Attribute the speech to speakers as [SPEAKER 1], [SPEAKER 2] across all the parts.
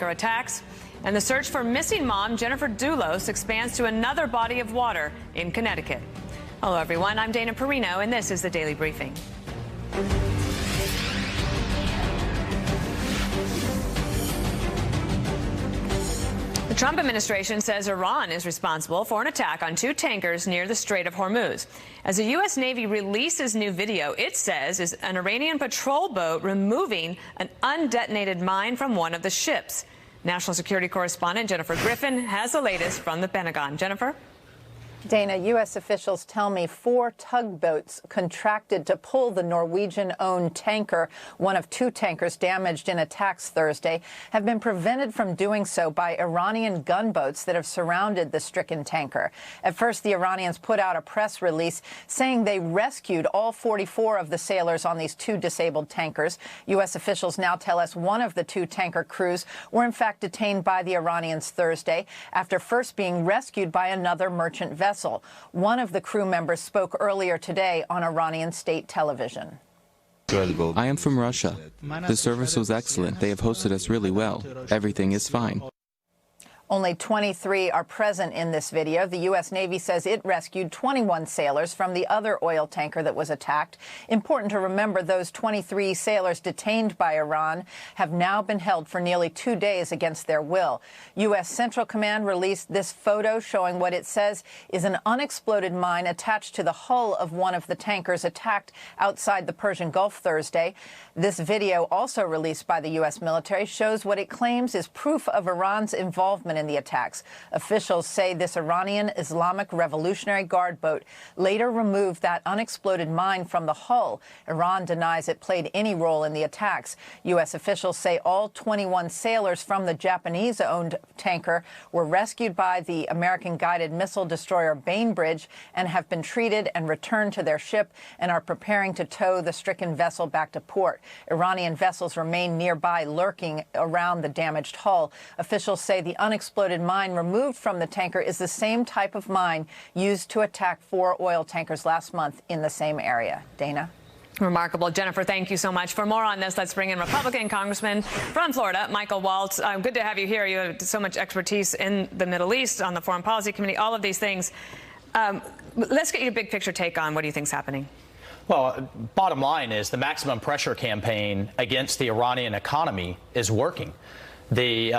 [SPEAKER 1] attacks, and the search for missing mom Jennifer Dulos expands to another body of water in Connecticut. Hello, everyone. I'm Dana Perino, and this is the Daily Briefing. The Trump administration says Iran is responsible for an attack on two tankers near the Strait of Hormuz. As the U.S. Navy releases new video, it says is an Iranian patrol boat removing an undetonated mine from one of the ships. National security correspondent Jennifer Griffin has the latest from the Pentagon. Jennifer?
[SPEAKER 2] Dana, U.S. officials tell me 4 tugboats contracted to pull the Norwegian-owned tanker, one of 2 tankers damaged in attacks Thursday, have been prevented from doing so by Iranian gunboats that have surrounded the stricken tanker. At first, the Iranians put out a press release saying they rescued all 44 of the sailors on these 2 disabled tankers. U.S. officials now tell us one of the 2 tanker crews were in fact detained by the Iranians Thursday after first being rescued by another merchant vessel. One of the crew members spoke earlier today on Iranian state television.
[SPEAKER 3] I am from Russia. The service was excellent. They have hosted us really well. Everything is fine.
[SPEAKER 2] Only 23 are present in this video. The U.S. Navy says it rescued 21 sailors from the other oil tanker that was attacked. Important to remember, those 23 sailors detained by Iran have now been held for nearly 2 days against their will. U.S. Central Command released this photo showing what it says is an unexploded mine attached to the hull of one of the tankers attacked outside the Persian Gulf Thursday. This video, also released by the U.S. military, shows what it claims is proof of Iran's involvement in the attacks. Officials say this Iranian Islamic Revolutionary Guard boat later removed that unexploded mine from the hull. Iran denies it played any role in the attacks. U.S. officials say all 21 sailors from the Japanese-owned tanker were rescued by the American-guided missile destroyer Bainbridge and have been treated and returned to their ship and are preparing to tow the stricken vessel back to port. Iranian vessels remain nearby, lurking around the damaged hull. Officials say the unexploded mine removed from the tanker is the same type of mine used to attack 4 oil tankers last month in the same area. Dana?
[SPEAKER 1] Remarkable. Jennifer, thank you so much. For more on this, let's bring in Republican Congressman from Florida, Michael Waltz. Good to have you here. You have so much expertise in the Middle East, on the Foreign Policy Committee, all of these things. Let's get your big picture take on what do you think is happening.
[SPEAKER 4] Well, bottom line is the maximum pressure campaign against the Iranian economy is working. The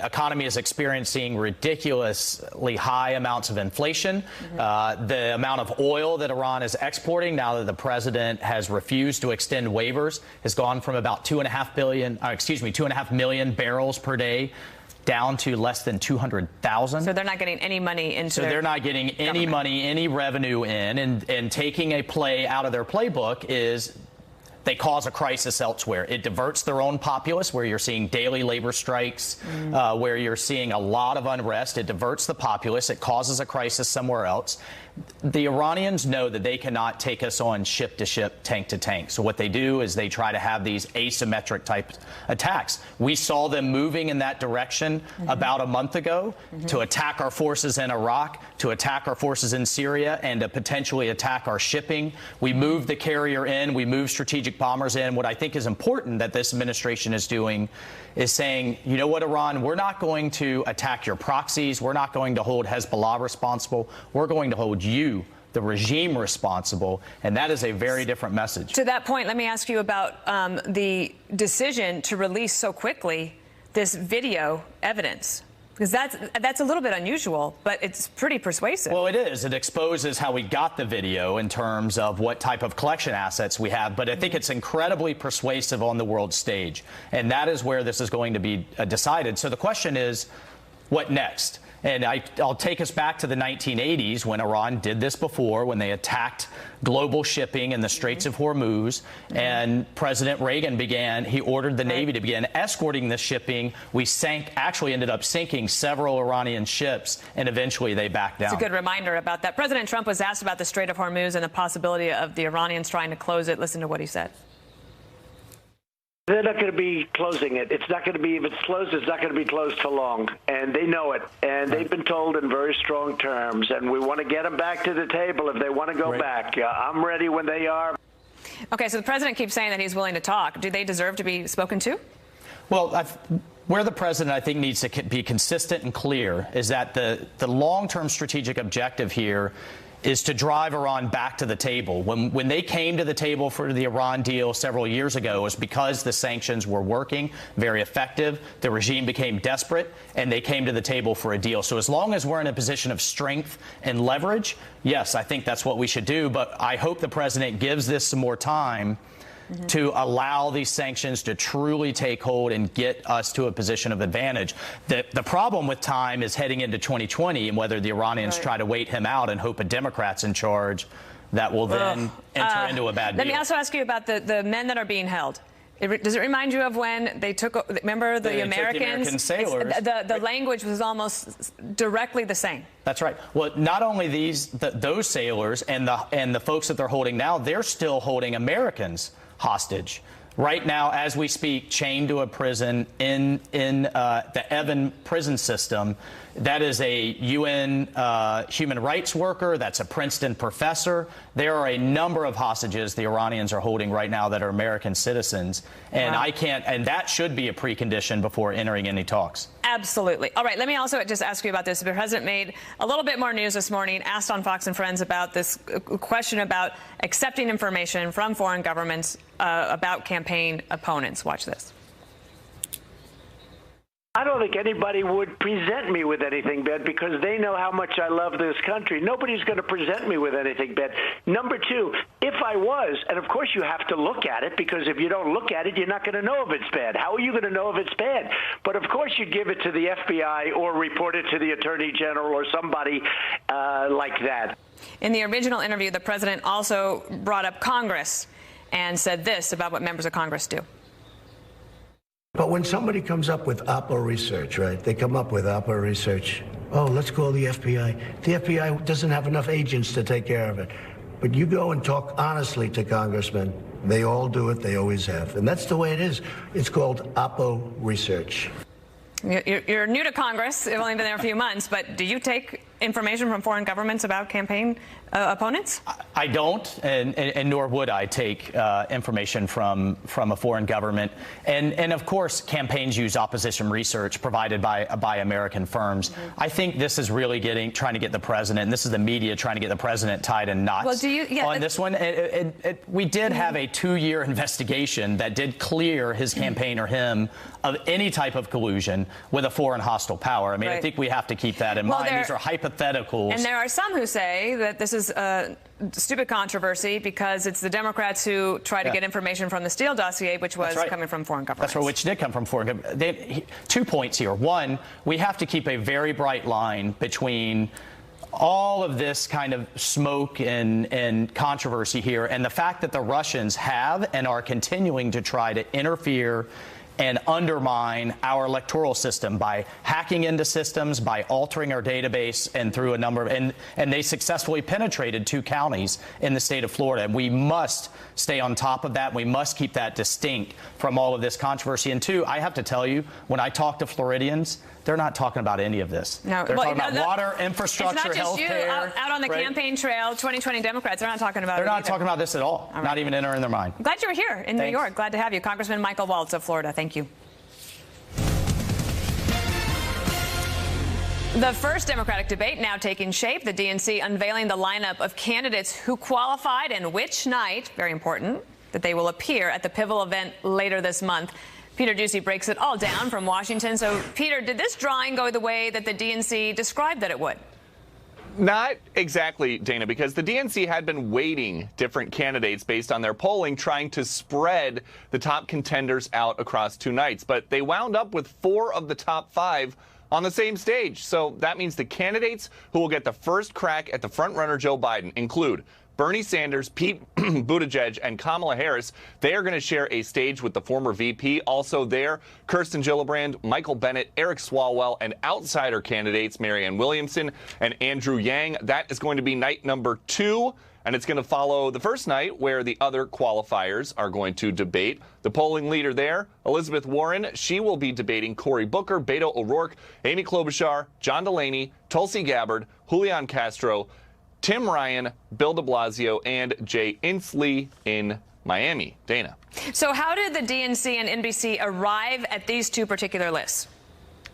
[SPEAKER 4] economy is experiencing ridiculously high amounts of inflation. The amount of oil that Iran is exporting, now that the president has refused to extend waivers, has gone from about 2.5 million barrels per day down to less than 200,000.
[SPEAKER 1] So they're not getting any money into
[SPEAKER 4] they're not getting any money, any revenue in, and taking a play out of their playbook is they cause a crisis elsewhere. It diverts their own populace, where you're seeing daily labor strikes, where you're seeing a lot of unrest. It diverts the populace. It causes a crisis somewhere else. The Iranians know that they cannot take us on ship to ship, tank to tank. So what they do is they try to have these asymmetric type attacks. We saw them moving in that direction about a month ago to attack our forces in Iraq, to attack our forces in Syria, and to potentially attack our shipping. We moved the carrier in. We moved strategic bombers in. What I think is important that this administration is doing is saying, you know what, Iran, we're not going to attack your proxies. We're not going to hold Hezbollah responsible. We're going to hold you, the regime, responsible. And that is a very different message.
[SPEAKER 1] To that point, let me ask you about the decision to release so quickly this video evidence. Because that's a little bit unusual, but it's pretty persuasive.
[SPEAKER 4] Well, it is. It exposes how we got the video in terms of what type of collection assets we have. But I think it's incredibly persuasive on the world stage. And that is where this is going to be decided. So the question is, what next? And I'll take us back to the 1980s when Iran did this before, when they attacked global shipping in the Straits of Hormuz. And President Reagan he ordered the Navy to begin escorting the shipping. We actually ended up sinking several Iranian ships, and eventually they backed down.
[SPEAKER 1] It's a good reminder about that. President Trump was asked about the Strait of Hormuz and the possibility of the Iranians trying to close it. Listen to what he said.
[SPEAKER 5] They're not going to be closing it. It's not going to be, if it's closed, it's not going to be closed for long. And they know it. And they've been told in very strong terms. And we want to get them back to the table if they want to go back. I'm ready when they are.
[SPEAKER 1] Okay, so the president keeps saying that he's willing to talk. Do they deserve to be spoken to?
[SPEAKER 4] Well, Where the president, I think, needs to be consistent and clear is that the long-term strategic objective here is to drive Iran back to the table. When they came to the table for the Iran deal several years ago, it was because the sanctions were working, very effective. The regime became desperate, and they came to the table for a deal. So as long as we're in a position of strength and leverage, yes, I think that's what we should do. But I hope the president gives this some more time to allow these sanctions to truly take hold and get us to a position of advantage. The problem with time is heading into 2020 and whether the Iranians try to wait him out and hope a Democrat's in charge that will then enter into a bad deal.
[SPEAKER 1] Let me also ask you about the men that are being held. Does it remind you of when they took, remember the Americans?
[SPEAKER 4] Took the American sailors.
[SPEAKER 1] The language was almost directly the same.
[SPEAKER 4] That's right. Well, not only those sailors and the folks that they're holding now, they're still holding Americans hostage. Right now, as we speak, chained to a prison in the Evin prison system. That is a UN human rights worker. That's a Princeton professor. There are a number of hostages the Iranians are holding right now that are American citizens. And and that should be a precondition before entering any talks.
[SPEAKER 1] Absolutely. All right, let me also just ask you about this. The president made a little bit more news this morning, asked on Fox and Friends about this question about accepting information from foreign governments about campaign opponents. Watch this.
[SPEAKER 5] I don't think anybody would present me with anything, Ben, because they know how much I love this country. Nobody's going to present me with anything, Ben. Number two, if I was, and of course you have to look at it, because if you don't look at it, you're not going to know if it's bad. How are you going to know if it's bad? But of course you give it to the FBI or report it to the Attorney General or somebody like that.
[SPEAKER 1] In the original interview, the president also brought up Congress and said this about what members of Congress do.
[SPEAKER 6] But when somebody comes up with Oppo research, right, they come up with Oppo research, oh, let's call the FBI. The FBI doesn't have enough agents to take care of it. But you go and talk honestly to congressmen. They all do it. They always have. And that's the way it is. It's called Oppo research.
[SPEAKER 1] You're new to Congress. You've only been there a few months. But do you take information from foreign governments about campaign opponents?
[SPEAKER 4] I don't, and nor would I take information from a foreign government. And of course, campaigns use opposition research provided by American firms. Mm-hmm. I think this is really trying to get the president, and this is the media trying to get the president tied in knots on this one. We did have a 2-year investigation that did clear his campaign or him of any type of collusion with a foreign hostile power. I mean, I think we have to keep that in mind. These are hypotheticals.
[SPEAKER 1] And there are some who say that this is a stupid controversy because it's the Democrats who try to get information from the Steele dossier, which was coming from foreign governments.
[SPEAKER 4] That's right, which did come from foreign governments. 2 points here. One, we have to keep a very bright line between all of this kind of smoke and controversy here and the fact that the Russians have and are continuing to try to interfere and undermine our electoral system by hacking into systems, by altering our database, and through a number of and they successfully penetrated 2 counties in the state of Florida. And we must stay on top of that. We must keep that distinct from all of this controversy. And 2, I have to tell you, when I talk to Floridians, they're not talking about any of this. No, they're talking about water, infrastructure, health care.
[SPEAKER 1] Out on the campaign trail, 2020 Democrats, they're not talking about it.
[SPEAKER 4] They're not talking about this at all. Not even entering their mind.
[SPEAKER 1] I'm glad you were here in New York. Glad to have you. Congressman Michael Waltz of Florida. Thank you. The first Democratic debate now taking shape. The DNC unveiling the lineup of candidates who qualified and which night, very important, that they will appear at the pivotal event later this month. Peter Doocy breaks it all down from Washington. So, Peter, did this drawing go the way that the DNC described that it would?
[SPEAKER 7] Not exactly, Dana, because the DNC had been weighting different candidates based on their polling, trying to spread the top contenders out across 2 nights. But they wound up with 4 of the top 5 on the same stage. So that means the candidates who will get the first crack at the frontrunner Joe Biden include Bernie Sanders, Pete Buttigieg, and Kamala Harris. They are going to share a stage with the former VP. Also there, Kirsten Gillibrand, Michael Bennet, Eric Swalwell, and outsider candidates Marianne Williamson and Andrew Yang. That is going to be night number 2. And it's going to follow the first night where the other qualifiers are going to debate. The polling leader there, Elizabeth Warren, she will be debating Cory Booker, Beto O'Rourke, Amy Klobuchar, John Delaney, Tulsi Gabbard, Julian Castro, Tim Ryan, Bill de Blasio, and Jay Inslee in Miami. Dana.
[SPEAKER 1] So how did the DNC and NBC arrive at these two particular lists?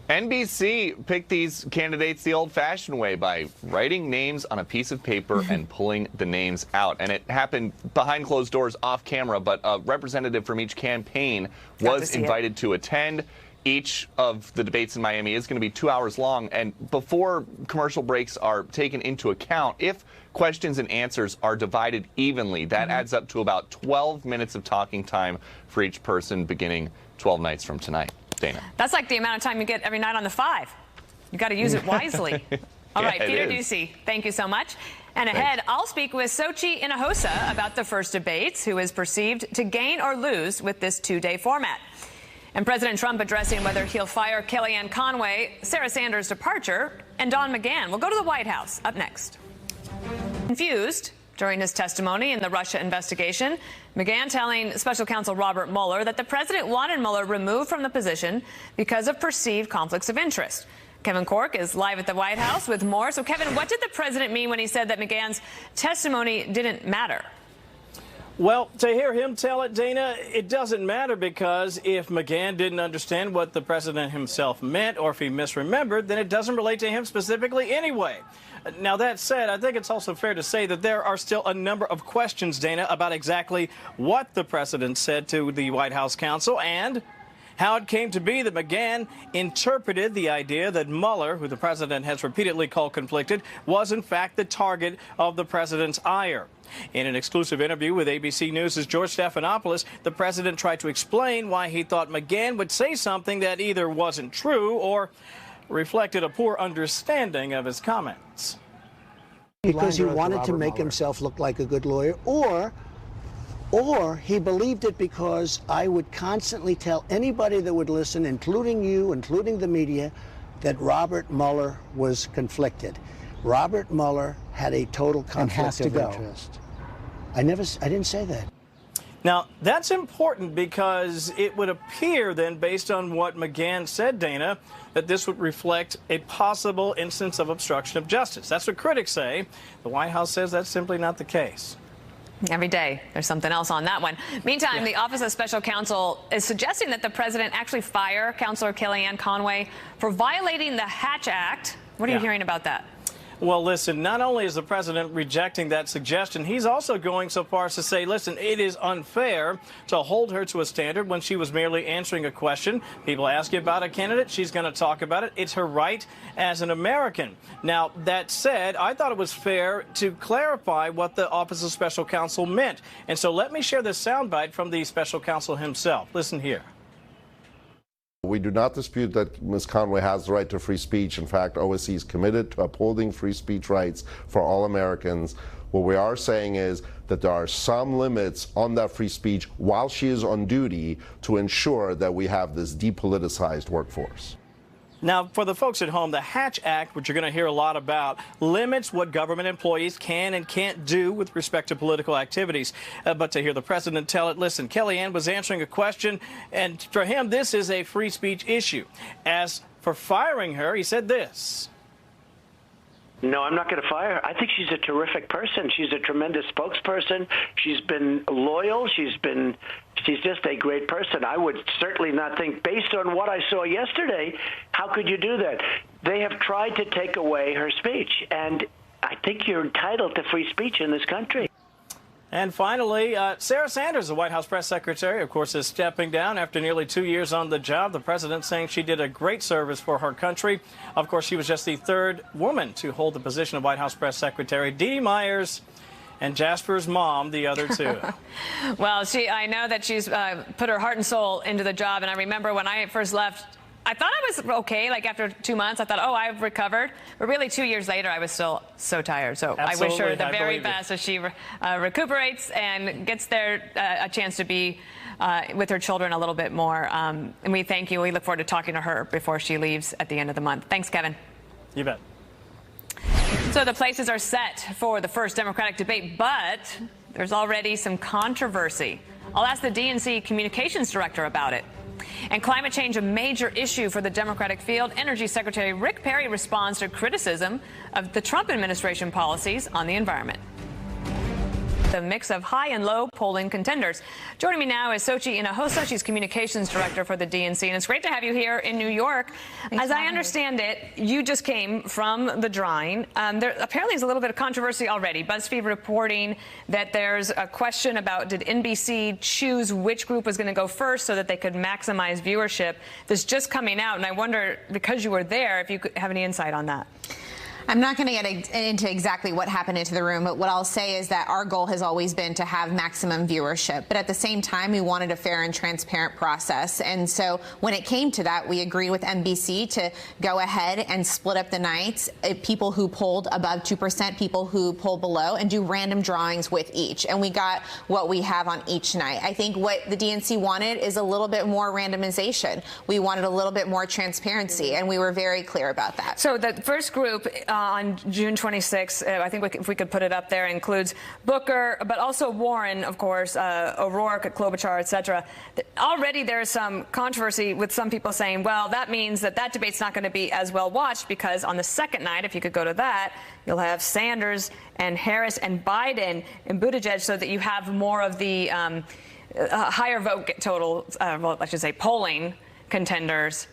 [SPEAKER 7] NBC picked these candidates the old-fashioned way by writing names on a piece of paper and pulling the names out. And it happened behind closed doors off camera, but a representative from each campaign was invited to attend. Each of the debates in Miami is going to be 2 hours long. And before commercial breaks are taken into account, if questions and answers are divided evenly, that adds up to about 12 minutes of talking time for each person beginning 12 nights from tonight. Dana.
[SPEAKER 1] That's like the amount of time you get every night on the 5. You got to use it wisely. All right, Peter Doocy, thank you so much. And ahead, I'll speak with Sochi Hinojosa about the first debates, who is perceived to gain or lose with this 2-day format. And President Trump addressing whether he'll fire Kellyanne Conway, Sarah Sanders' departure, and Don McGahn. We'll go to the White House up next. Confused during his testimony in the Russia investigation, McGahn telling Special Counsel Robert Mueller that the president wanted Mueller removed from the position because of perceived conflicts of interest. Kevin Corke is live at the White House with more. So, Kevin, what did the president mean when he said that McGahn's testimony didn't matter?
[SPEAKER 8] Well, to hear him tell it, Dana, it doesn't matter, because if McGahn didn't understand what the president himself meant, or if he misremembered, then it doesn't relate to him specifically anyway. Now, that said, I think it's also fair to say that there are still a number of questions, Dana, about exactly what the president said to the White House counsel and how it came to be that McGahn interpreted the idea that Mueller, who the president has repeatedly called conflicted, was in fact the target of the president's ire. In an exclusive interview with ABC News' George Stephanopoulos, the president tried to explain why he thought McGahn would say something that either wasn't true or reflected a poor understanding of his comments.
[SPEAKER 9] Because he wanted to make himself look like a good lawyer, or he believed it because I would constantly tell anybody that would listen, including you, including the media, that Robert Mueller was conflicted. Robert Mueller had a total conflict of interest. I didn't say that.
[SPEAKER 8] Now, that's important because it would appear then, based on what McGahn said, Dana, that this would reflect a possible instance of obstruction of justice. That's what critics say. The White House says that's simply not the case.
[SPEAKER 1] Every day, there's something else on that one. Meantime, the Office of Special Counsel is suggesting that the president actually fire Counselor Kellyanne Conway for violating the Hatch Act. What are you hearing about that?
[SPEAKER 8] Well, listen, not only is the president rejecting that suggestion, he's also going so far as to say, listen, it is unfair to hold her to a standard when she was merely answering a question. People ask you about a candidate, she's going to talk about it. It's her right as an American. Now, that said, I thought it was fair to clarify what the Office of Special Counsel meant. And so let me share this soundbite from the special counsel himself. Listen here.
[SPEAKER 10] We do not dispute that Ms. Conway has the right to free speech. In fact, OSC is committed to upholding free speech rights for all Americans. What we are saying is that there are some limits on that free speech while she is on duty to ensure that we have this depoliticized workforce.
[SPEAKER 8] Now, for the folks at home, the Hatch Act, which you're going to hear a lot about, limits what government employees can and can't do with respect to political activities. But to hear the president tell it, listen, Kellyanne was answering a question, and for him, this is a free speech issue. As for firing her, he said this.
[SPEAKER 5] No, I'm not going to fire her. I think she's a terrific person. She's a tremendous spokesperson. She's been loyal. She's just a great person. I would certainly not think, based on what I saw yesterday, how could you do that? They have tried to take away her speech, and I think you're entitled to free speech in this country.
[SPEAKER 8] And finally, Sarah Sanders, the White House press secretary, of course, is stepping down after nearly 2 years on the job. The president saying she did a great service for her country. Of course, she was just the third woman to hold the position of White House press secretary. Dee Myers and Jasper's mom, the other two.
[SPEAKER 1] Well, I know that she's put her heart and soul into the job. And I remember when I first left, I thought I was okay. Like after 2 months, I thought, oh, I've recovered. But really, 2 years later, I was still so tired. So
[SPEAKER 8] absolutely,
[SPEAKER 1] I wish her the very best as she recuperates and gets there a chance to be with her children a little bit more. And we thank you. We look forward to talking to her before she leaves at the end of the month. Thanks, Kevin.
[SPEAKER 8] You bet.
[SPEAKER 1] So the places are set for the first Democratic debate, but there's already some controversy. I'll ask the DNC communications director about it. And climate change, a major issue for the Democratic field. Energy Secretary Rick Perry responds to criticism of the Trump administration policies on the environment. the mix of high and low polling contenders. Joining me now is Sochi Hinojosa. She's communications director for the DNC, and it's great to have you here in New York. As I understand it, you just came from the drawing. There apparently is a little bit of controversy already. BuzzFeed reporting that there's a question about did NBC choose which group was going to go first so that they could maximize viewership. This just coming out, and I wonder, because you were there, if you could have any insight on that.
[SPEAKER 11] I'm not going to get into exactly what happened into the room, but what I'll say is that our goal has always been to have maximum viewership. But at the same time, we wanted a fair and transparent process. And so when it came to that, we agreed with NBC to go ahead and split up the nights, people who polled above 2%, people who polled below, and do random drawings with each. And we got what we have on each night. I think what the DNC wanted is a little bit more randomization. We wanted a little bit more transparency, and we were very clear about that.
[SPEAKER 1] So the first group on June 26th, I think if we could put it up there, includes Booker, but also Warren, of course, O'Rourke, Klobuchar, etc. Already there's some controversy with some people saying, well, that means that debate's not going to be as well watched because on the second night, if you could go to that, you'll have Sanders and Harris and Biden and Buttigieg, so that you have more of the higher vote total, well, I should say polling contenders.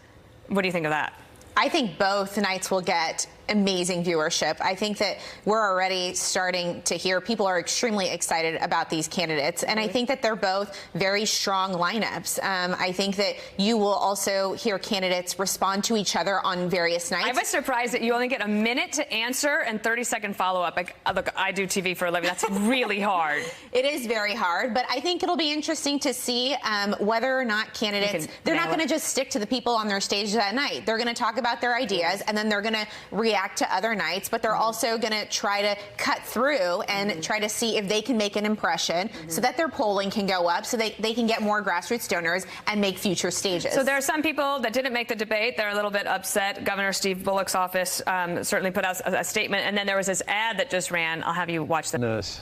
[SPEAKER 1] What do you think of that?
[SPEAKER 11] I think both nights will get amazing viewership. I think that we're already starting to hear people are extremely excited about these candidates, and I think that they're both very strong lineups. I think that you will also hear candidates respond to each other on various nights.
[SPEAKER 1] I was surprised that you only get a minute to answer and 30-second follow-up. Like, look, I do TV for a living. That's really hard.
[SPEAKER 11] It is very hard, but I think it'll be interesting to see whether or not candidates, they're not going to just stick to the people on their stage that night. They're going to talk about their ideas, and then they're going to react to other nights, but they're also going to try to cut through and try to see if they can make an impression so that their polling can go up, so they can get more grassroots donors and make future stages.
[SPEAKER 1] So there are some people that didn't make the debate. They're a little bit upset. Governor Steve Bullock's office certainly put out a statement, and then there was this ad that just ran. I'll have you watch this.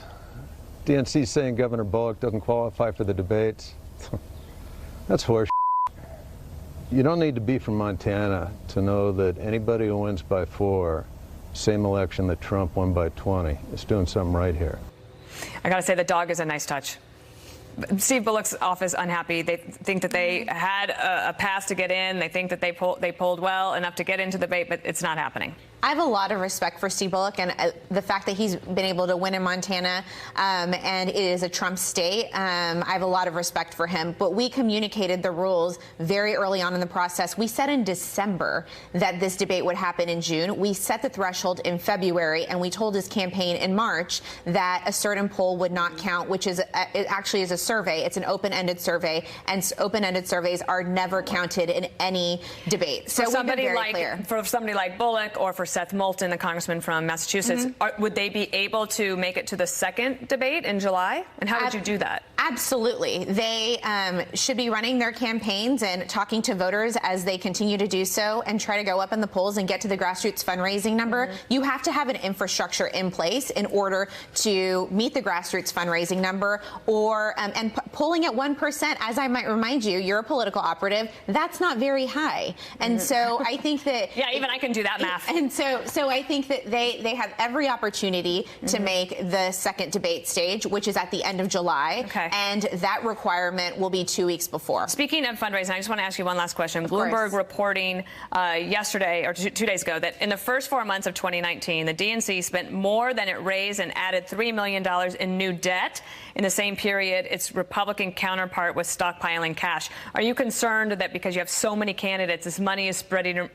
[SPEAKER 12] DNC saying Governor Bullock doesn't qualify for the debates. That's horse. You don't need to be from Montana to know that anybody who wins by 4, same election that Trump won by 20, is doing something right here.
[SPEAKER 1] I got to say, the dog is a nice touch. Steve Bullock's office unhappy. They think that they had a pass to get in. They think that they polled well enough to get into the debate, but it's not happening.
[SPEAKER 11] I have a lot of respect for Steve Bullock and the fact that he's been able to win in Montana, and it is a Trump state. I have a lot of respect for him, but we communicated the rules very early on in the process. We said in December that this debate would happen in June. We set the threshold in February, and we told his campaign in March that a certain poll would not count, which is it actually is a survey. It's an open-ended survey, and open-ended surveys are never counted in any debate. So
[SPEAKER 1] for somebody like Bullock or for Seth Moulton, the congressman from Massachusetts, would they be able to make it to the second debate in July? And how would you do that?
[SPEAKER 11] Absolutely. They should be running their campaigns and talking to voters as they continue to do so and try to go up in the polls and get to the grassroots fundraising number. You have to have an infrastructure in place in order to meet the grassroots fundraising number, or and polling at 1%, as I might remind you, you're a political operative, that's not very high. And so I think that...
[SPEAKER 1] Yeah, even I can do that math.
[SPEAKER 11] And so I think that they have every opportunity to make the second debate stage, which is at the end of July.
[SPEAKER 1] Okay.
[SPEAKER 11] And that requirement will be 2 weeks before.
[SPEAKER 1] Speaking of fundraising, I just want to ask you one last question. Bloomberg reporting yesterday, or 2 days ago, that in the first 4 months of 2019, the DNC spent more than it raised and added $3 million in new debt. In the same period, its Republican counterpart was stockpiling cash. Are you concerned that because you have so many candidates, this money is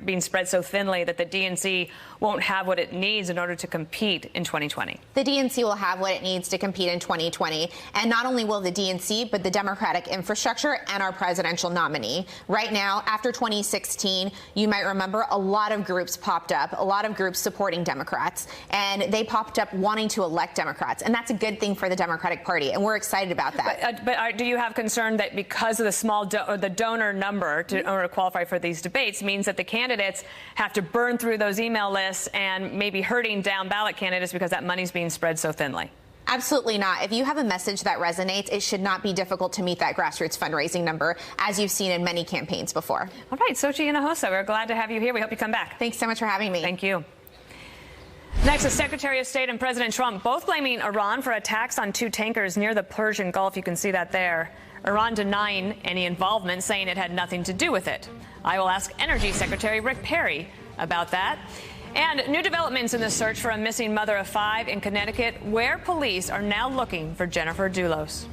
[SPEAKER 1] being spread so thinly that the DNC won't have what it needs in order to compete in 2020?
[SPEAKER 11] The DNC will have what it needs to compete in 2020. And not only will the DNC, but the Democratic infrastructure and our presidential nominee. Right now, after 2016, you might remember a lot of groups popped up, a lot of groups supporting Democrats, and they popped up wanting to elect Democrats. And that's a good thing for the Democratic Party, and we're excited about that.
[SPEAKER 1] But do you have concern that because of the small the donor number to qualify for these debates means that the candidates have to burn through those email lists and maybe hurting down ballot candidates because that money's being spread so thinly?
[SPEAKER 11] Absolutely not. If you have a message that resonates, it should not be difficult to meet that grassroots fundraising number, as you've seen in many campaigns before.
[SPEAKER 1] All right, Sochi Hinojosa, we're glad to have you here. We hope you come back.
[SPEAKER 11] Thanks so much for having me.
[SPEAKER 1] Thank you. Next, the Secretary of State and President Trump both blaming Iran for attacks on 2 tankers near the Persian Gulf. You can see that there. Iran denying any involvement, saying it had nothing to do with it. I will ask Energy Secretary Rick Perry about that. And new developments in the search for a missing mother of 5 in Connecticut, where police are now looking for Jennifer Dulos.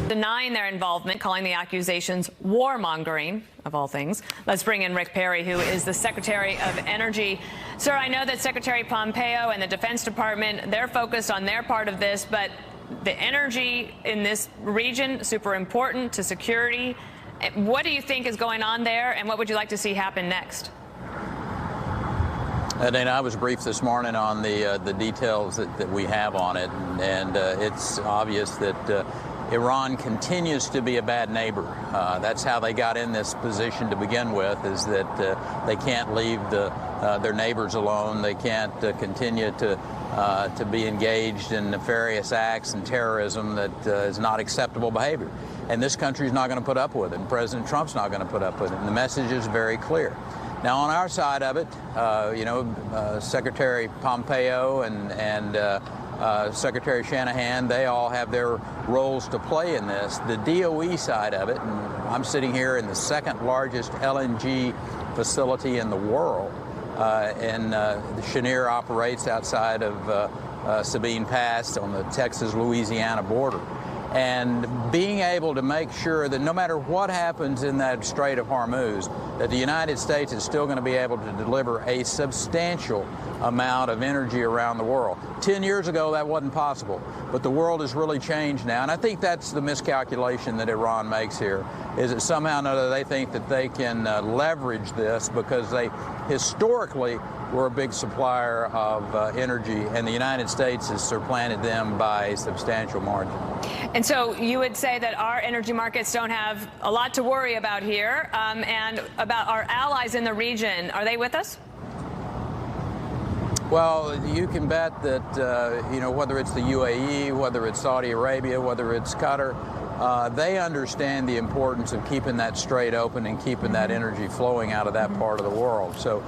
[SPEAKER 1] Denying their involvement, calling the accusations warmongering, of all things. Let's bring in Rick Perry, who is the Secretary of Energy. Sir, I know that Secretary Pompeo and the Defense Department, they're focused on their part of this, but the energy in this region, super important to security. What do you think is going on there, and what would you like to see happen next?
[SPEAKER 13] Dana, I was briefed this morning on the details that we have on it, and it's obvious that Iran continues to be a bad neighbor. That's how they got in this position to begin with, is that they can't leave their neighbors alone. They can't continue to be engaged in nefarious acts and terrorism that is not acceptable behavior. And this country's not going to put up with it, and President Trump's not going to put up with it. And the message is very clear. Now, on our side of it, Secretary Pompeo and Secretary Shanahan, they all have their roles to play in this. The DOE side of it, and I'm sitting here in the 2nd largest LNG facility in the world, and Cheniere operates outside of Sabine Pass on the Texas-Louisiana border. And being able to make sure that no matter what happens in that Strait of Hormuz, that the United States is still going to be able to deliver a substantial amount of energy around the world. 10 years ago, that wasn't possible, but the world has really changed now. And I think that's the miscalculation that Iran makes here, is that somehow or another they think that they can leverage this because they historically were a big supplier of energy, and the United States has supplanted them by a substantial margin.
[SPEAKER 1] And so you would say that our energy markets don't have a lot to worry about here, and about our allies in the region. Are they with us?
[SPEAKER 13] Well, you can bet that, whether it's the UAE, whether it's Saudi Arabia, whether it's Qatar, they understand the importance of keeping that strait open and keeping that energy flowing out of that part of the world. So,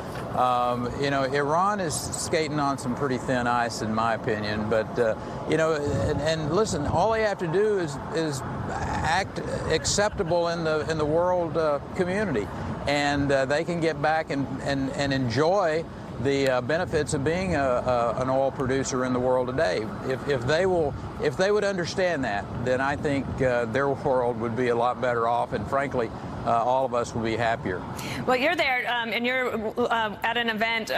[SPEAKER 13] Iran is skating on some pretty thin ice, in my opinion. But, and listen, all they have to do is act acceptable in the world community, and they can get back and enjoy the benefits of being an oil producer in the world today. If they would understand that, then I think their world would be a lot better off, and frankly, all of us would be happier.
[SPEAKER 1] Well, you're there, and you're at an event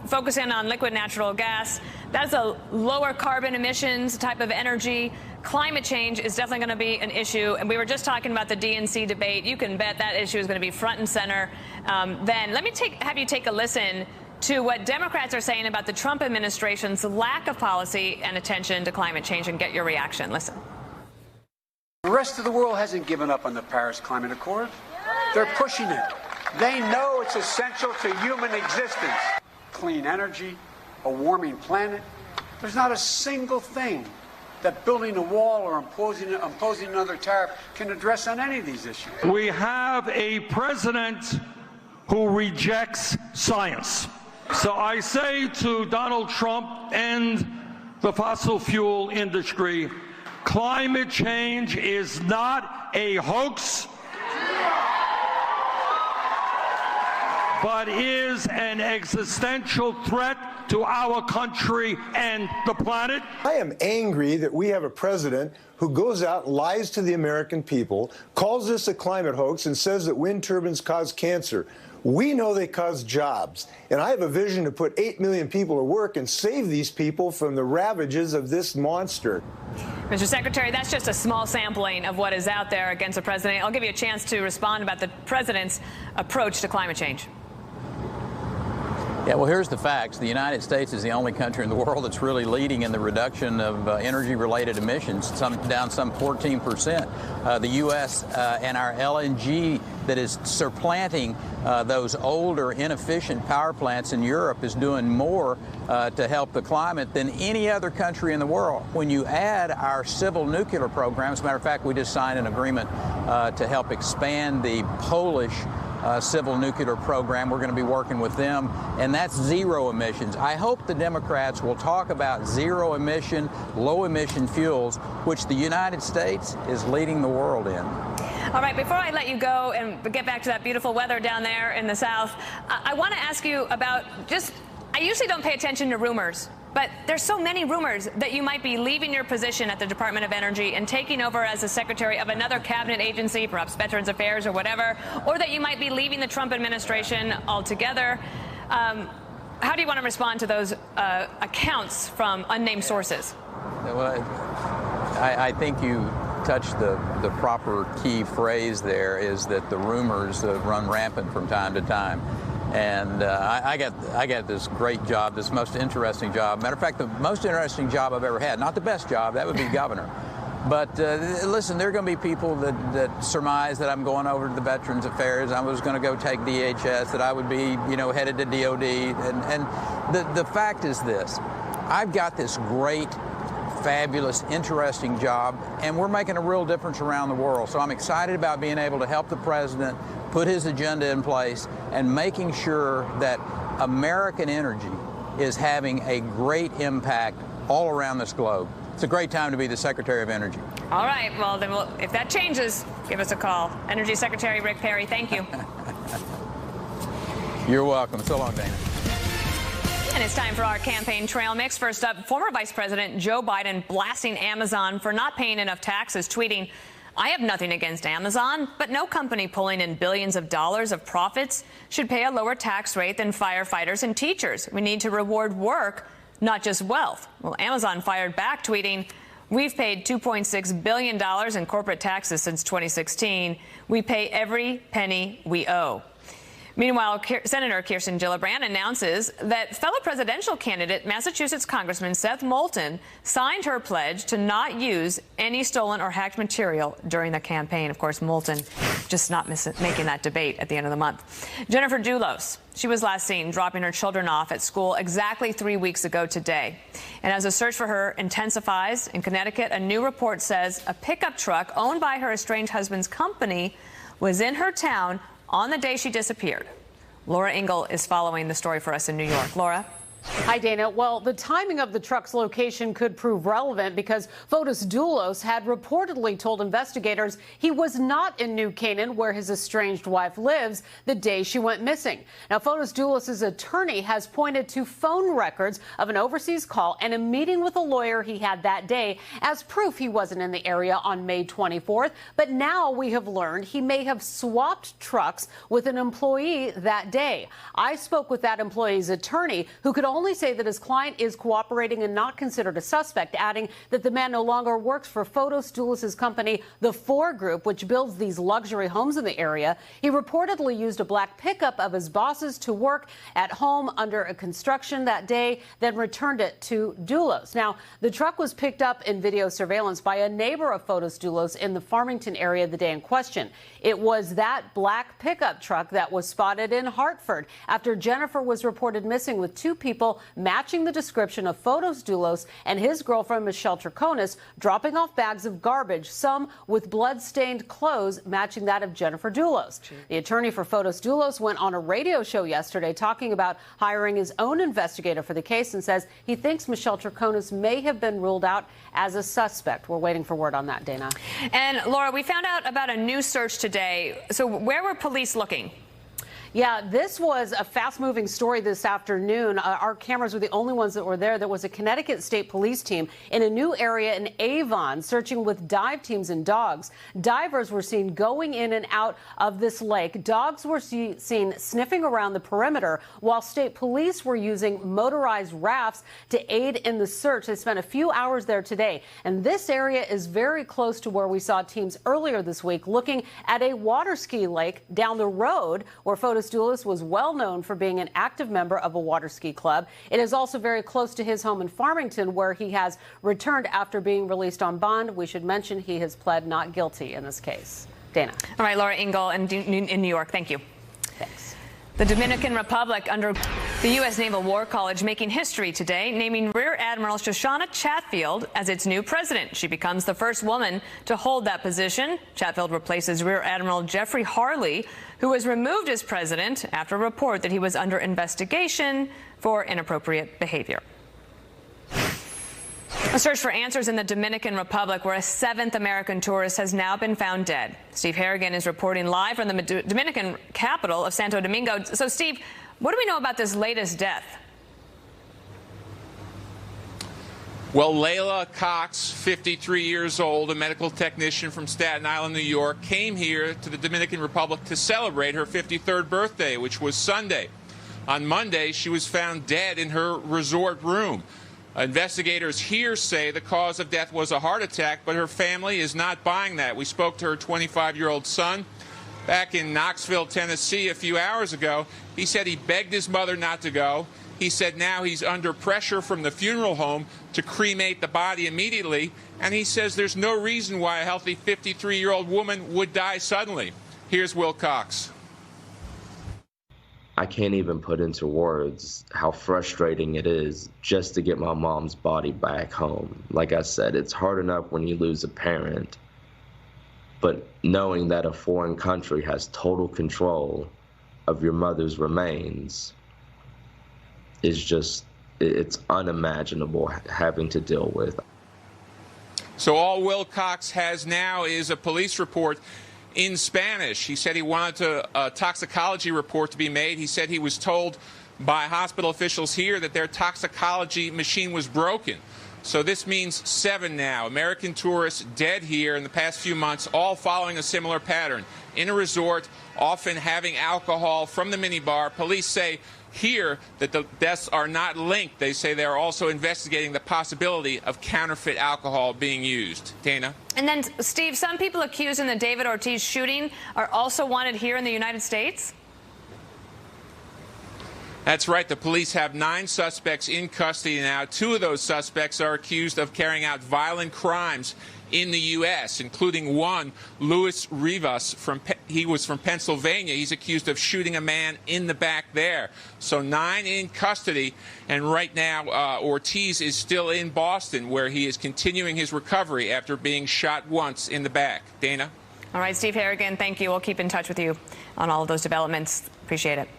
[SPEAKER 1] focusing on liquid natural gas. That's a lower carbon emissions type of energy. Climate change is definitely going to be an issue, and we were just talking about the DNC debate. You can bet that issue is going to be front and center. Then let me have you take a listen to what Democrats are saying about the Trump administration's lack of policy and attention to climate change, and get your reaction. Listen.
[SPEAKER 14] The rest of the world hasn't given up on the Paris Climate Accord. They're pushing it. They know it's essential to human existence. Clean energy, a warming planet. There's not a single thing that building a wall or imposing another tariff can address on any of these issues.
[SPEAKER 15] We have a president who rejects science. So I say to Donald Trump and the fossil fuel industry, climate change is not a hoax, but is an existential threat to our country and the planet.
[SPEAKER 16] I am angry that we have a president who goes out and lies to the American people, calls this a climate hoax, and says that wind turbines cause cancer. We know they cause jobs, and I have a vision to put 8 million people to work and save these people from the ravages of this monster.
[SPEAKER 1] Mr. Secretary, that's just a small sampling of what is out there against the president. I'll give you a chance to respond about the president's approach to climate change.
[SPEAKER 13] Yeah, well, here's the facts. The United States is the only country in the world that's really leading in the reduction of energy-related emissions, down some 14%. The U.S. And our LNG that is supplanting those older, inefficient power plants in Europe is doing more to help the climate than any other country in the world. When you add our civil nuclear program, as a matter of fact, we just signed an agreement to help expand the Polish civil nuclear program. We're going to be working with them, and that's zero emissions. I hope the Democrats will talk about zero emission, low emission fuels, which the United States is leading the world in.
[SPEAKER 1] All right, before I let you go and get back to that beautiful weather down there in the South, I want to ask you about I usually don't pay attention to rumors, but there's so many rumors that you might be leaving your position at the Department of Energy and taking over as the secretary of another cabinet agency, perhaps Veterans Affairs or whatever, or that you might be leaving the Trump administration altogether. How do you want to respond to those accounts from unnamed sources?
[SPEAKER 13] Well, I think you touched the proper key phrase there, is that the rumors run rampant from time to time. And I got this great job, this most interesting job. Matter of fact, the most interesting job I've ever had. Not the best job, that would be governor. But listen, there are going to be people that surmise that I'm going over to the Veterans Affairs. I was going to go take DHS, that I would be, headed to DOD. And the fact is this: I've got this great, fabulous, interesting job, and we're making a real difference around the world. So I'm excited about being able to help the president put his agenda in place and making sure that American energy is having a great impact all around this globe. It's a great time to be the Secretary of Energy. All right. Well, then if that changes, give us a call. Energy Secretary Rick Perry, thank you. You're welcome. So long, Dana. And it's time for our campaign trail mix. First up, former Vice President Joe Biden blasting Amazon for not paying enough taxes, tweeting, "I have nothing against Amazon, but no company pulling in billions of dollars of profits should pay a lower tax rate than firefighters and teachers. We need to reward work, not just wealth." Well, Amazon fired back, tweeting, "We've paid $2.6 billion in corporate taxes since 2016. We pay every penny we owe." Meanwhile, Senator Kirsten Gillibrand announces that fellow presidential candidate Massachusetts Congressman Seth Moulton signed her pledge to not use any stolen or hacked material during the campaign. Of course, Moulton just not making that debate at the end of the month. Jennifer Dulos, she was last seen dropping her children off at school exactly 3 weeks ago today. And as the search for her intensifies in Connecticut, a new report says a pickup truck owned by her estranged husband's company was in her town on the day she disappeared. Laura Ingle is following the story for us in New York. Laura?
[SPEAKER 17] Hi, Dana. Well, the timing of the truck's location could prove relevant because Fotis Dulos had reportedly told investigators he was not in New Canaan, where his estranged wife lives, the day she went missing. Now, Fotis Dulos' attorney has pointed to phone records of an overseas call and a meeting with a lawyer he had that day as proof he wasn't in the area on May 24th. But now we have learned he may have swapped trucks with an employee that day. I spoke with that employee's attorney, who could only say that his client is cooperating and not considered a suspect, adding that the man no longer works for Fotis Dulos' company, the Four Group, which builds these luxury homes in the area. He reportedly used a black pickup of his boss's to work at home under a construction that day, then returned it to Dulos. Now, the truck was picked up in video surveillance by a neighbor of Fotis Dulos in the Farmington area the day in question. It was that black pickup truck that was spotted in Hartford after Jennifer was reported missing with two people matching the description of Fotis Dulos and his girlfriend, Michelle Troconis, dropping off bags of garbage, some with blood-stained clothes matching that of Jennifer Dulos. The attorney for Fotis Dulos went on a radio show yesterday talking about hiring his own investigator for the case and says he thinks Michelle Troconis may have been ruled out as a suspect. We're waiting for word on that, Dana.
[SPEAKER 1] And Laura, we found out about a new search today. So where were police looking?
[SPEAKER 17] Yeah, this was a fast-moving story this afternoon. Our cameras were the only ones that were there. There was a Connecticut State Police team in a new area in Avon searching with dive teams and dogs. Divers were seen going in and out of this lake. Dogs were seen sniffing around the perimeter, while state police were using motorized rafts to aid in the search. They spent a few hours there today. And this area is very close to where we saw teams earlier this week looking at a water ski lake down the road where Fotis Dulos was well known for being an active member of a water ski club. It is also very close to his home in Farmington, where he has returned after being released on bond. We should mention he has pled not guilty in this case. Dana.
[SPEAKER 1] All right, Laura Ingle in New York. Thank you.
[SPEAKER 17] Thanks.
[SPEAKER 1] The Dominican Republic under The U.S. Naval War College making history today, naming Rear Admiral Shoshana Chatfield as its new president. She becomes the first woman to hold that position. Chatfield replaces Rear Admiral Jeffrey Harley, who was removed as president after a report that he was under investigation for inappropriate behavior. A search for answers in the Dominican Republic, where a 7th American tourist has now been found dead. Steve Harrigan is reporting live from the Dominican capital of Santo Domingo. So, Steve, what do we know about this latest death?
[SPEAKER 18] Well, Layla Cox, 53 years old, a medical technician from Staten Island, New York, came here to the Dominican Republic to celebrate her 53rd birthday, which was Sunday. On Monday, she was found dead in her resort room. Investigators here say the cause of death was a heart attack, but her family is not buying that. We spoke to her 25-year-old son back in Knoxville, Tennessee, a few hours ago. He said he begged his mother not to go. He said now he's under pressure from the funeral home to cremate the body immediately, and he says there's no reason why a healthy 53-year-old woman would die suddenly. Here's Will Cox.
[SPEAKER 19] I can't even put into words how frustrating it is just to get my mom's body back home. Like I said, it's hard enough when you lose a parent, but knowing that a foreign country has total control of your mother's remains is just, it's unimaginable having to deal with.
[SPEAKER 18] So all Will Cox has now is a police report in Spanish. He said he wanted a toxicology report to be made. He said he was told by hospital officials here that their toxicology machine was broken. So this means 7 now. American tourists dead here in the past few months, all following a similar pattern. In a resort, often having alcohol from the minibar. Police say here that the deaths are not linked. They say they are also investigating the possibility of counterfeit alcohol being used. Dana?
[SPEAKER 1] And then, Steve, some people accused in the David Ortiz shooting are also wanted here in the United States?
[SPEAKER 18] That's right. The police have 9 suspects in custody now. 2 of those suspects are accused of carrying out violent crimes in the U.S., including one, Luis Rivas. He was from Pennsylvania. He's accused of shooting a man in the back there. So 9 in custody. And right now, Ortiz is still in Boston, where he is continuing his recovery after being shot once in the back. Dana?
[SPEAKER 1] All right, Steve Harrigan, thank you. We'll keep in touch with you on all of those developments. Appreciate it.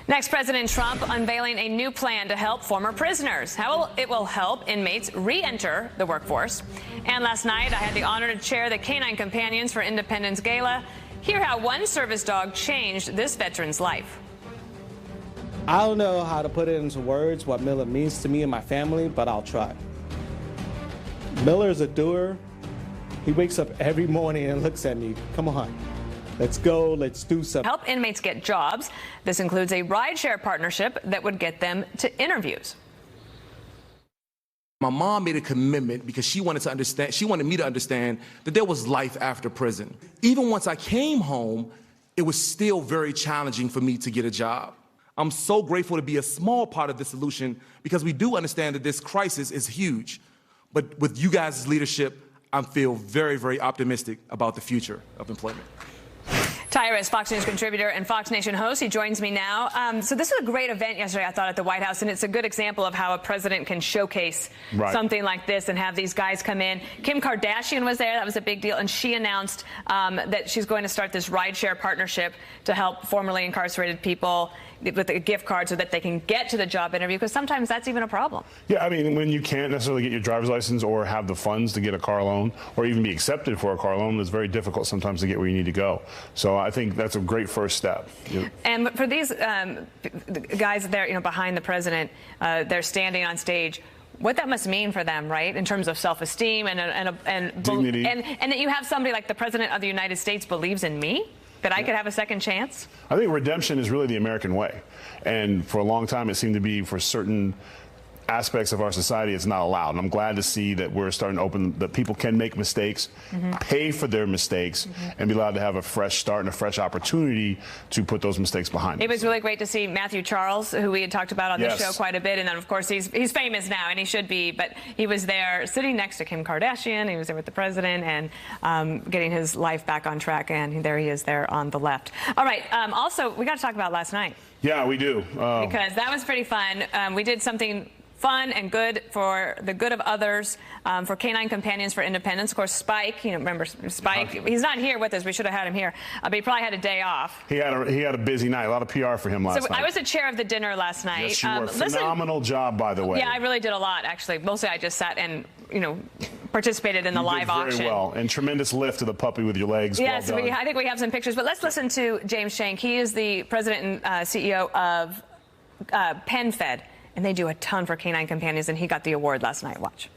[SPEAKER 1] Next, President Trump unveiling a new plan to help former prisoners. How it will help inmates re-enter the workforce. And last night, I had the honor to chair the Canine Companions for Independence Gala. Hear how one service dog changed this veteran's life.
[SPEAKER 20] I don't know how to put it into words what Miller means to me and my family, but I'll try. Miller is a doer. He wakes up every morning and looks at me. Come on. Let's go. Let's do something.
[SPEAKER 1] Help inmates get jobs. This includes a rideshare partnership that would get them to interviews.
[SPEAKER 21] My mom made a commitment because she wanted me to understand that there was life after prison. Even once I came home, it was still very challenging for me to get a job. I'm so grateful to be a small part of the solution because we do understand that this crisis is huge. But with you guys' leadership, I feel very, very optimistic about the future of employment.
[SPEAKER 1] Tyrus, Fox News contributor and Fox Nation host. He joins me now. So this was a great event yesterday, I thought, at the White House, and it's a good example of how a president can showcase something like this and have these guys come in. Kim Kardashian was there. That was a big deal, and she announced that she's going to start this rideshare partnership to help formerly incarcerated people with a gift card so that they can get to the job interview, because sometimes that's even a problem.
[SPEAKER 22] Yeah, I mean, when you can't necessarily get your driver's license or have the funds to get a car loan or even be accepted for a car loan, it's very difficult sometimes to get where you need to go. So I think that's a great first step.
[SPEAKER 1] And for these guys there, behind the president, they're standing on stage. What that must mean for them, right, in terms of self-esteem and
[SPEAKER 22] dignity,
[SPEAKER 1] and that you have somebody like the president of the United States believes in me, that I could have a second chance.
[SPEAKER 22] I think redemption is really the American way, and for a long time it seemed to be for certain aspects of our society, it's not allowed. And I'm glad to see that we're starting to open, that people can make mistakes, pay for their mistakes, and be allowed to have a fresh start and a fresh opportunity to put those mistakes behind us.
[SPEAKER 1] It was really great to see Matthew Charles, who we had talked about on this show quite a bit. And then, of course, he's famous now, and he should be. But he was there sitting next to Kim Kardashian. He was there with the president and getting his life back on track. And there he is there on the left. All right. Also, we got to talk about last night. Yeah, we do. Because that was pretty fun. We did something fun and good for the good of others, for Canine Companions for Independence. Of course, Spike, remember Spike? He's not here with us. We should have had him here. But he probably had a day off.
[SPEAKER 22] He had a busy night. A lot of PR for him last night.
[SPEAKER 1] I was the chair of the dinner last night.
[SPEAKER 22] Yes, you were. Phenomenal job, by the way.
[SPEAKER 1] Yeah, I really did a lot, actually. Mostly I just sat and, participated in the live auction.
[SPEAKER 22] Very well. And tremendous lift to the puppy with your legs.
[SPEAKER 1] Yes,
[SPEAKER 22] well done.
[SPEAKER 1] I think we have some pictures. But let's listen to James Shank. He is the president and CEO of PenFed. And they do a ton for Canine Companions, and he got the award last night. Watch.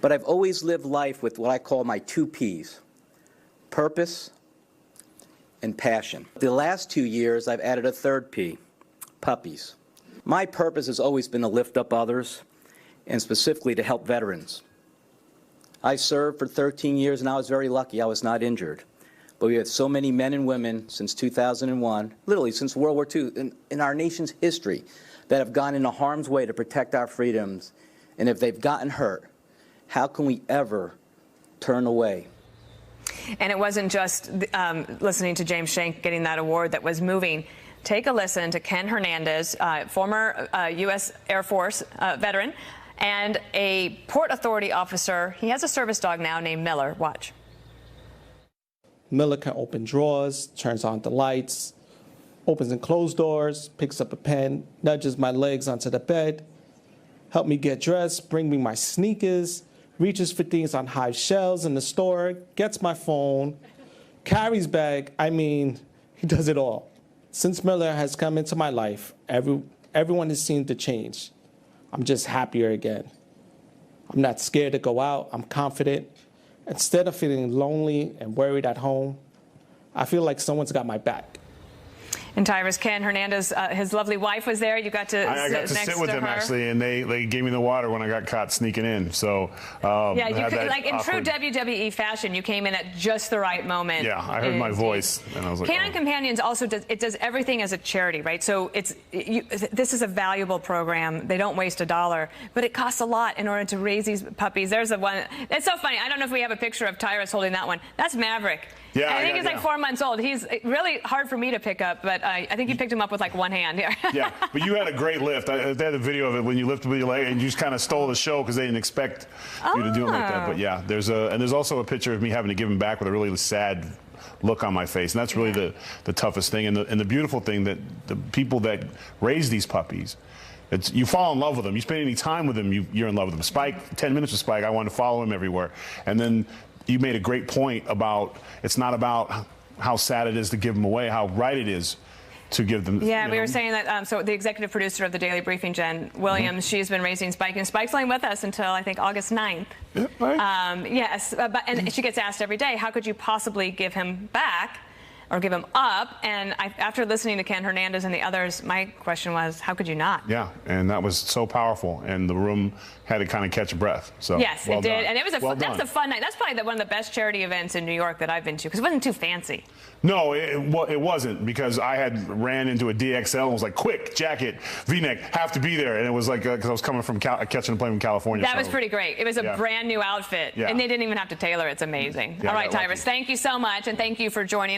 [SPEAKER 2] But I've always lived life with what I call my 2 Ps, purpose and passion. The last 2 years, I've added a 3rd P, puppies. My purpose has always been to lift up others, and specifically to help veterans. I served for 13 years, and I was very lucky I was not injured. But we have so many men and women since 2001, literally since World War II, in our nation's history, that have gone into harm's way to protect our freedoms. And if they've gotten hurt, how can we ever turn away?
[SPEAKER 1] And it wasn't just listening to James Shank getting that award that was moving. Take a listen to Ken Hernandez, former U.S. Air Force veteran, and a Port Authority officer. He has a service dog now named Miller. Watch.
[SPEAKER 20] Miller can open drawers, turns on the lights, opens and closes doors, picks up a pen, nudges my legs onto the bed, help me get dressed, bring me my sneakers, reaches for things on high shelves in the store, gets my phone, carries bag. I mean, he does it all. Since Miller has come into my life, everyone has seemed to change. I'm just happier again. I'm not scared to go out. I'm confident. Instead of feeling lonely and worried at home, I feel like someone's got my back.
[SPEAKER 1] And Tyrus, Ken Hernandez, his lovely wife was there. You got to
[SPEAKER 22] I got to sit with them, actually, and they gave me the water when I got caught sneaking in. So
[SPEAKER 1] yeah, you could, like in true WWE fashion, you came in at just the right moment.
[SPEAKER 22] Yeah, I heard my voice, and I was like,
[SPEAKER 1] Canine Companions also does everything as a charity, right? So this is a valuable program. They don't waste a dollar, but it costs a lot in order to raise these puppies. There's the one. It's so funny. I don't know if we have a picture of Tyrus holding that one. That's Maverick. Yeah, I think he's like 4 months old. He's really hard for me to pick up, but I think you picked him up with like one hand here.
[SPEAKER 22] Yeah, but you had a great lift. They had a video of it when you lifted with your leg, and you just kind of stole the show because they didn't expect you to do it like that. But yeah, there's also a picture of me having to give him back with a really sad look on my face, and that's really the toughest thing. And the beautiful thing that the people that raise these puppies, you fall in love with them. You spend any time with them, you're in love with them. Spike, 10 minutes with Spike, I wanted to follow him everywhere. And then you made a great point about it's not about how sad it is to give them away, how right it is to give them.
[SPEAKER 1] Yeah, we were saying that. So the executive producer of the Daily Briefing, Jen Williams, she's been raising Spike, and Spike's only with us until I think August 9th. Yeah, right. Yes, and she gets asked every day, how could you possibly give him back or give him up? And after listening to Ken Hernandez and the others, my question was, how could you not?
[SPEAKER 22] Yeah, and that was so powerful, and the room had to kind of catch a breath. So
[SPEAKER 1] yes,
[SPEAKER 22] well
[SPEAKER 1] it did,
[SPEAKER 22] done.
[SPEAKER 1] and it was that was a fun night. That's probably one of the best charity events in New York that I've been to because it wasn't too fancy.
[SPEAKER 22] No, it wasn't, because I had ran into a DXL and was like, quick, jacket, V-neck, have to be there. And it was like, because I was coming from catching a plane from California.
[SPEAKER 1] That was pretty great. It was a brand new outfit, and they didn't even have to tailor. It's amazing. All right, Tyrus, thank you so much, and thank you for joining us.